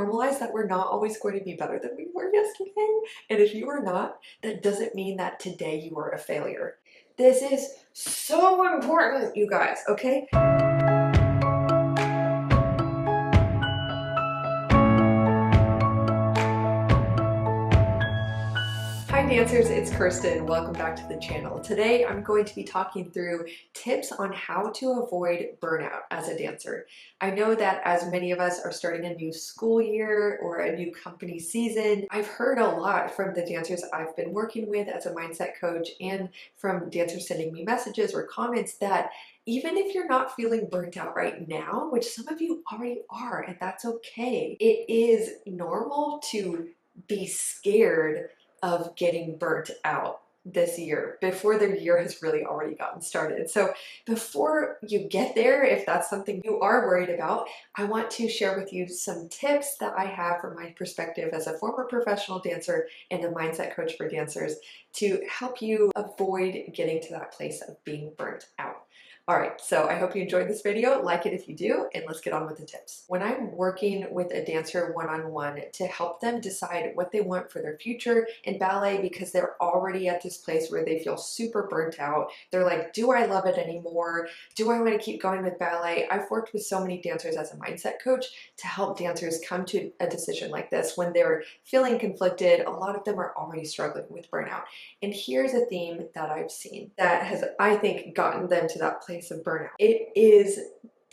normalize that we're not always going to be better than we were yesterday. And if you are not, that doesn't mean that today you are a failure. This is so important, you guys, okay? Hi dancers, it's Kirsten. Welcome back to the channel. Today I'm going to be talking through tips on how to avoid burnout as a dancer. I know that as many of us are starting a new school year or a new company season, I've heard a lot from the dancers I've been working with as a mindset coach and from dancers sending me messages or comments that even if you're not feeling burnt out right now, which some of you already are, and that's okay, it is normal to be scared of getting burnt out this year before the year has really already gotten started. So before you get there, if that's something you are worried about, I want to share with you some tips that I have from my perspective as a former professional dancer and a mindset coach for dancers to help you avoid getting to that place of being burnt out. All right, so I hope you enjoyed this video. Like it if you do, and let's get on with the tips. When I'm working with a dancer one-on-one to help them decide what they want for their future in ballet because they're already at this place where they feel super burnt out, they're like, do I love it anymore? Do I want to keep going with ballet? I've worked with so many dancers as a mindset coach to help dancers come to a decision like this when they're feeling conflicted. A lot of them are already struggling with burnout. And here's a theme that I've seen that has, I think, gotten them to that place of burnout. It is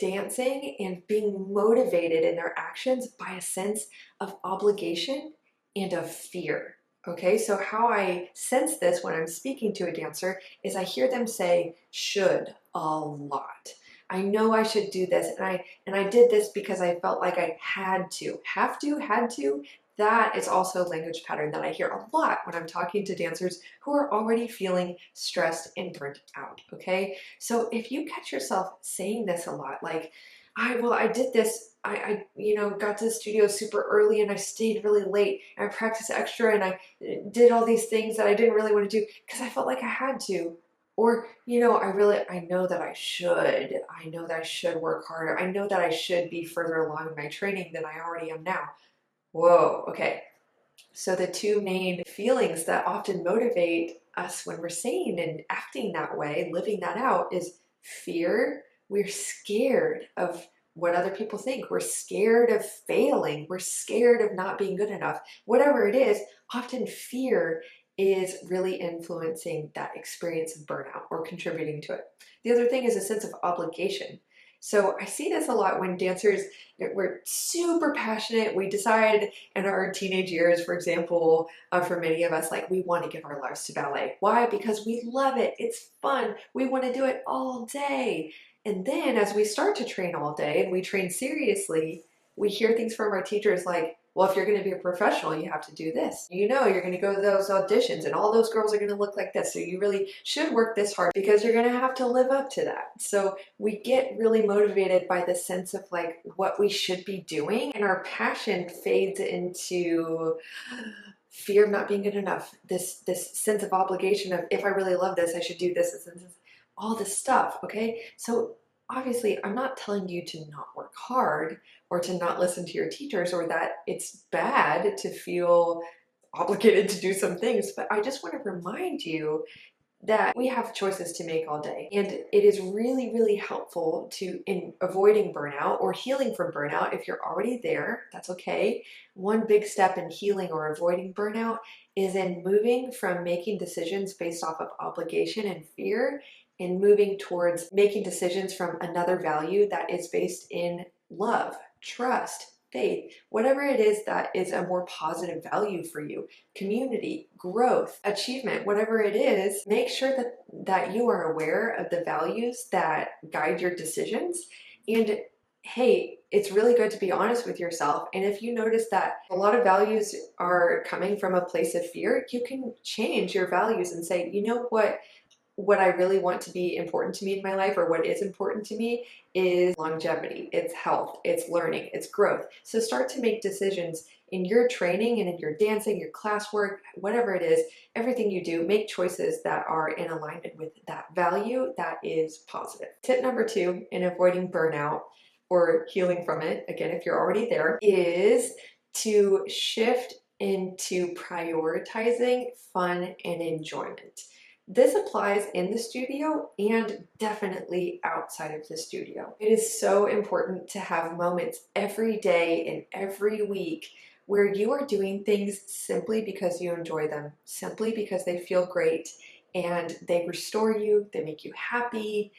dancing and being motivated in their actions by a sense of obligation and of fear. Okay, so how I sense this when I'm speaking to a dancer is I hear them say should a lot. I know I should do this, and I did this because I felt like I had to. Have to, had to. That is also a language pattern that I hear a lot when I'm talking to dancers who are already feeling stressed and burnt out, okay? So if you catch yourself saying this a lot, like, I did this, got to the studio super early and I stayed really late and I practiced extra and I did all these things that I didn't really want to do because I felt like I had to. Or, I know that I should. I know that I should work harder. I know that I should be further along in my training than I already am now. Whoa, okay. So the two main feelings that often motivate us when we're saying and acting that way, living that out, is fear. We're scared of what other people think. We're scared of failing. We're scared of not being good enough. Whatever it is, often fear is really influencing that experience of burnout or contributing to it. The other thing is a sense of obligation. So I see this a lot when dancers, we're super passionate. We decide in our teenage years, for example, for many of us, like we want to give our lives to ballet. Why? Because we love it. It's fun. We want to do it all day. And then as we start to train all day and we train seriously, we hear things from our teachers like, well, if you're going to be a professional, you have to do this. You're going to go to those auditions and all those girls are going to look like this. So you really should work this hard because you're going to have to live up to that. So we get really motivated by the sense of like what we should be doing, and our passion fades into fear of not being good enough. This sense of obligation of if I really love this, I should do this, all this stuff. Okay. So obviously, I'm not telling you to not work hard or to not listen to your teachers or that it's bad to feel obligated to do some things, but I just want to remind you that we have choices to make all day. And it is really, really helpful in avoiding burnout or healing from burnout. If you're already there, that's okay. One big step in healing or avoiding burnout is in moving from making decisions based off of obligation and fear and moving towards making decisions from another value that is based in love, trust, faith, whatever it is that is a more positive value for you, community, growth, achievement, whatever it is, make sure that you are aware of the values that guide your decisions. And hey, it's really good to be honest with yourself. And if you notice that a lot of values are coming from a place of fear, you can change your values and say, you know what I really want to be important to me in my life, or what is important to me, is longevity, it's health, it's learning, it's growth. So start to make decisions in your training and in your dancing, your classwork, whatever it is, everything you do, make choices that are in alignment with that value that is positive. Tip number 2 in avoiding burnout or healing from it, again, if you're already there, is to shift into prioritizing fun and enjoyment. This applies in the studio and definitely outside of the studio. It is so important to have moments every day and every week where you are doing things simply because you enjoy them, simply because they feel great and they restore you, they make you happy.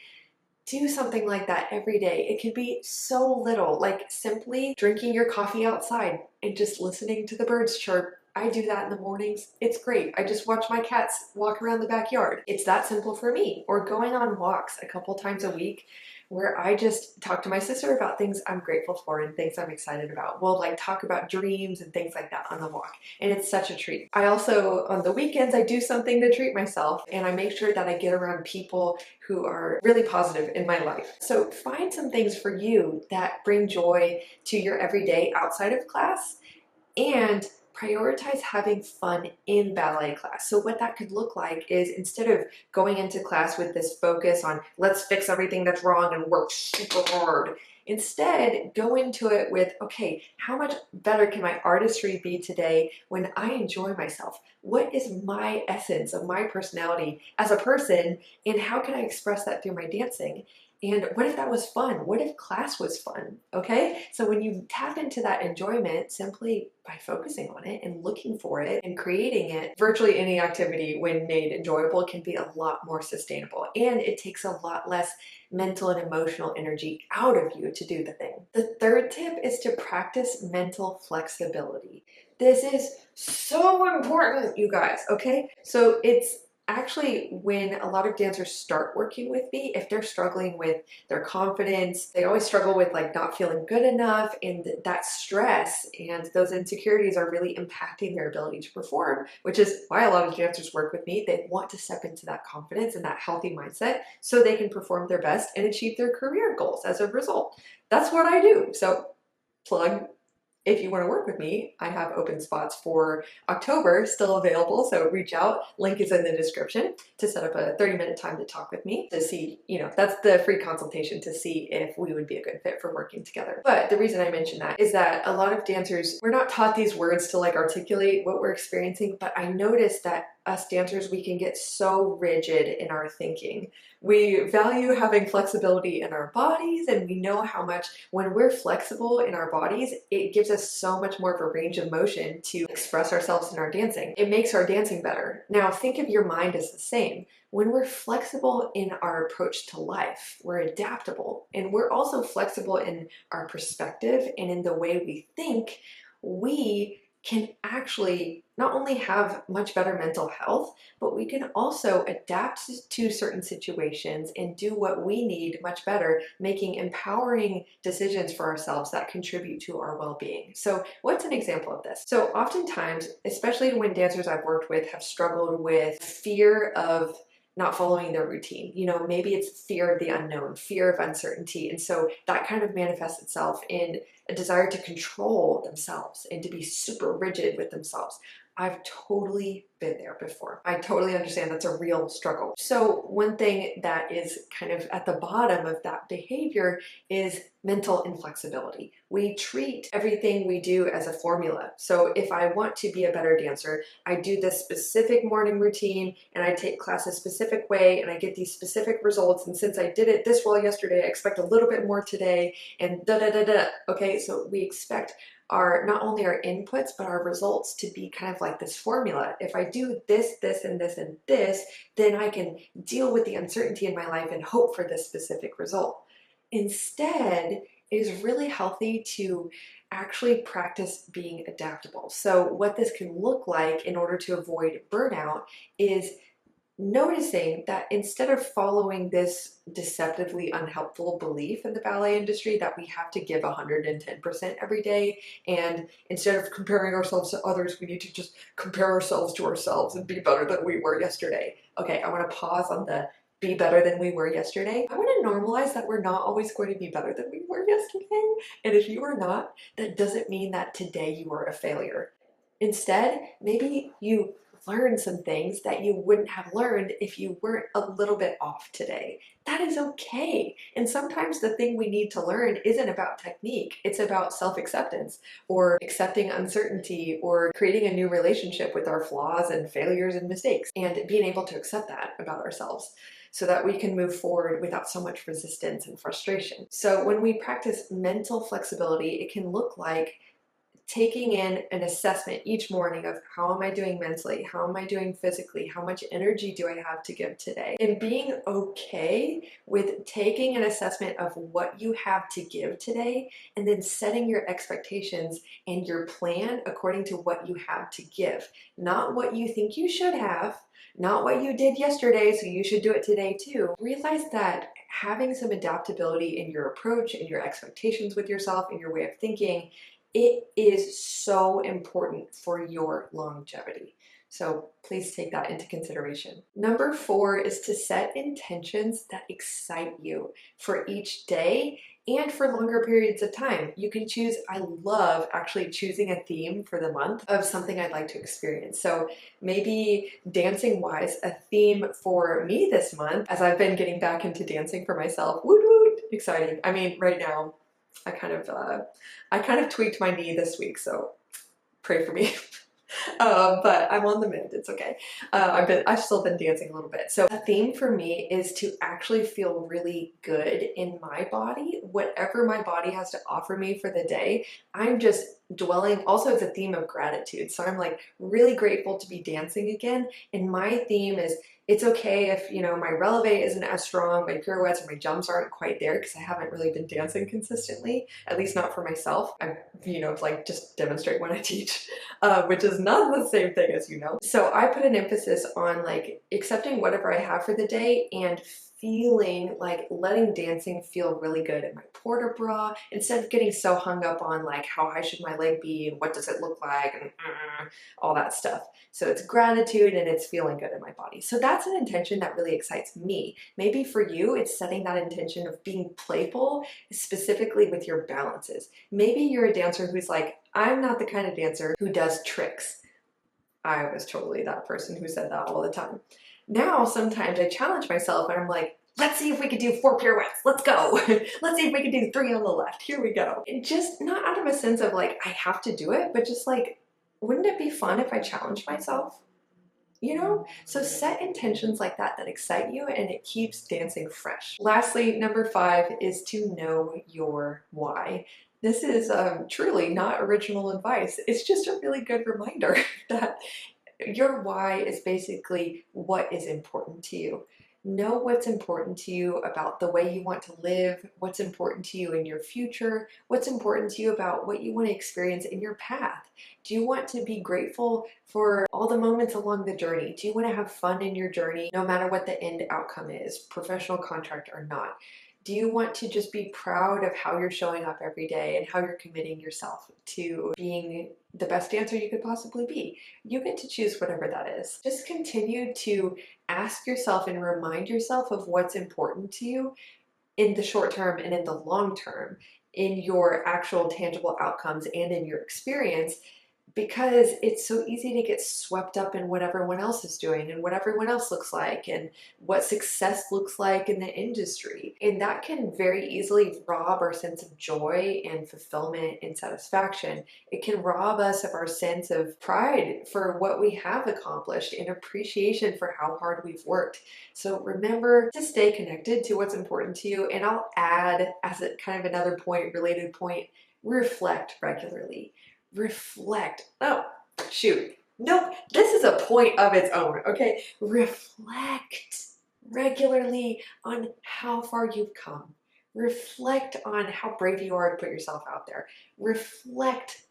Do something like that every day. It could be so little, like simply drinking your coffee outside and just listening to the birds chirp. I do that in the mornings. It's great. I just watch my cats walk around the backyard. It's that simple for me. Or going on walks a couple times a week where I just talk to my sister about things I'm grateful for and things I'm excited about. We'll like talk about dreams and things like that on the walk. And it's such a treat. I also, on the weekends, I do something to treat myself and I make sure that I get around people who are really positive in my life. So find some things for you that bring joy to your everyday outside of class and prioritize having fun in ballet class. So what that could look like is instead of going into class with this focus on let's fix everything that's wrong and work super hard, instead go into it with, okay, how much better can my artistry be today when I enjoy myself? What is my essence of my personality as a person and how can I express that through my dancing? And what if that was fun? What if class was fun? Okay? So when you tap into that enjoyment simply by focusing on it and looking for it and creating it, virtually any activity when made enjoyable can be a lot more sustainable. And it takes a lot less mental and emotional energy out of you to do the thing. The third tip is to practice mental flexibility. This is so important, you guys, okay? So it's actually, when a lot of dancers start working with me, if they're struggling with their confidence, they always struggle with like not feeling good enough, and that stress and those insecurities are really impacting their ability to perform, which is why a lot of dancers work with me. They want to step into that confidence and that healthy mindset so they can perform their best and achieve their career goals as a result. That's what I do. So plug. If you want to work with me, I have open spots for October still available, so reach out. Link is in the description to set up a 30-minute time to talk with me to see, that's the free consultation to see if we would be a good fit for working together. But the reason I mention that is that a lot of dancers, we're not taught these words to like articulate what we're experiencing, but I noticed that us dancers, we can get so rigid in our thinking. We value having flexibility in our bodies, and we know how much when we're flexible in our bodies, it gives us so much more of a range of motion to express ourselves in our dancing. It makes our dancing better. Now think of your mind as the same. When we're flexible in our approach to life, we're adaptable, and we're also flexible in our perspective and in the way we think, we can actually not only have much better mental health, but we can also adapt to certain situations and do what we need much better, making empowering decisions for ourselves that contribute to our well-being. So what's an example of this? So oftentimes, especially when dancers I've worked with have struggled with fear of not following their routine. Maybe it's fear of the unknown, fear of uncertainty. And so that kind of manifests itself in a desire to control themselves and to be super rigid with themselves. I've totally been there before. I totally understand that's a real struggle. So one thing that is kind of at the bottom of that behavior is mental inflexibility. We treat everything we do as a formula. So if I want to be a better dancer, I do this specific morning routine and I take class a specific way and I get these specific results. And since I did it this well yesterday, I expect a little bit more today and da da da da. Okay, so we expect not only our inputs, but our results to be kind of like this formula. If I do this, this, and this, and this, then I can deal with the uncertainty in my life and hope for this specific result. Instead, it is really healthy to actually practice being adaptable. So what this can look like in order to avoid burnout is noticing that instead of following this deceptively unhelpful belief in the ballet industry that we have to give 110% every day, and instead of comparing ourselves to others, we need to just compare ourselves to ourselves and be better than we were yesterday. Okay, I want to pause on the be better than we were yesterday. I want to normalize that we're not always going to be better than we were yesterday. And if you are not, that doesn't mean that today you are a failure. Instead, maybe you learn some things that you wouldn't have learned if you weren't a little bit off today. That is okay. And sometimes the thing we need to learn isn't about technique. It's about self-acceptance, or accepting uncertainty, or creating a new relationship with our flaws and failures and mistakes, and being able to accept that about ourselves, so that we can move forward without so much resistance and frustration. So when we practice mental flexibility, it can look like taking in an assessment each morning of how am I doing mentally, how am I doing physically, how much energy do I have to give today, and being okay with taking an assessment of what you have to give today, and then setting your expectations and your plan according to what you have to give, not what you think you should have, not what you did yesterday, so you should do it today too. Realize that having some adaptability in your approach and your expectations with yourself and your way of thinking, it is so important for your longevity. So please take that into consideration. Number 4 is to set intentions that excite you for each day and for longer periods of time. You can choose, I love actually choosing a theme for the month of something I'd like to experience. So maybe dancing wise, a theme for me this month, as I've been getting back into dancing for myself. Woot woot, exciting. I mean, right now, I kind of tweaked my knee this week, so pray for me. But I'm on the mend, it's okay. I've still been dancing a little bit. So a theme for me is to actually feel really good in my body. Whatever my body has to offer me for the day, I'm just dwelling. Also, it's a theme of gratitude. So I'm like really grateful to be dancing again. And my theme is, it's okay if, you know, my releve isn't as strong, my pirouettes or my jumps aren't quite there because I haven't really been dancing consistently, at least not for myself. I, you know, like just demonstrate when I teach, which is not the same thing as you know. So I put an emphasis on like accepting whatever I have for the day and feeling like letting dancing feel really good in my port bra instead of getting so hung up on like how high should my leg be and what does it look like and all that stuff. So it's gratitude and it's feeling good in my body. So that's an intention that really excites me. Maybe for you, it's setting that intention of being playful, specifically with your balances. Maybe you're a dancer who's like, I'm not the kind of dancer who does tricks. I was totally that person who said that all the time. Now, sometimes I challenge myself and I'm like, let's see if we could do 4 pirouettes. Let's go. Let's see if we can do 3 on the left. Here we go. And just not out of a sense of like, I have to do it, but just like, wouldn't it be fun if I challenged myself? You know? So set intentions like that that excite you and it keeps dancing fresh. Lastly, number 5 is to know your why. This is truly not original advice. It's just a really good reminder that your why is basically what is important to you. Know what's important to you about the way you want to live, what's important to you in your future, what's important to you about what you want to experience in your path. Do you want to be grateful for all the moments along the journey? Do you want to have fun in your journey no matter what the end outcome is, professional contract or not? Do you want to just be proud of how you're showing up every day and how you're committing yourself to being the best dancer you could possibly be? You get to choose whatever that is. Just continue to ask yourself and remind yourself of what's important to you in the short term and in the long term, in your actual tangible outcomes and in your experience, because it's so easy to get swept up in what everyone else is doing and what everyone else looks like and what success looks like in the industry. And that can very easily rob our sense of joy and fulfillment and satisfaction. It can rob us of our sense of pride for what we have accomplished and appreciation for how hard we've worked. So remember to stay connected to what's important to you. And I'll add, as a kind of another point, related point, reflect regularly. Reflect. Oh, shoot. Nope, this is a point of its own, okay? Reflect regularly on how far you've come. Reflect on how brave you are to put yourself out there. Reflect,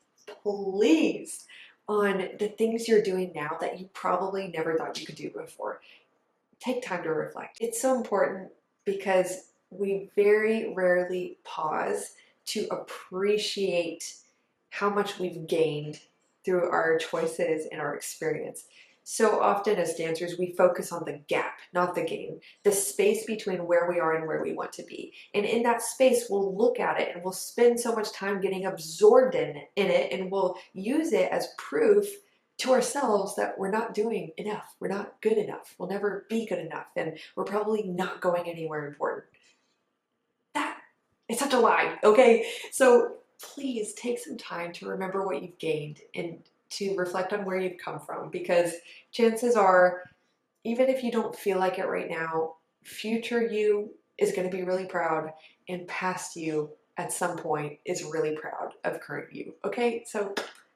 please, on the things you're doing now that you probably never thought you could do before. Take time to reflect. It's so important because we very rarely pause to appreciate how much we've gained through our choices and our experience. So often as dancers, we focus on the gap, not the gain, the space between where we are and where we want to be. And in that space, we'll look at it and we'll spend so much time getting absorbed in it, and we'll use it as proof to ourselves that we're not doing enough, we're not good enough, we'll never be good enough, and we're probably not going anywhere important. That is such a lie, okay? So please take some time to remember what you've gained and to reflect on where you've come from, because chances are, even if you don't feel like it right now, future you is going to be really proud, and past you at some point is really proud of current you, okay? So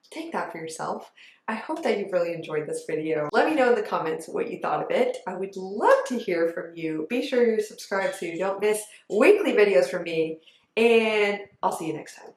take that for yourself. I hope that you've really enjoyed this video. Let me know in the comments what you thought of it. I would love to hear from you. Be sure you're subscribed so you don't miss weekly videos from me, and I'll see you next time.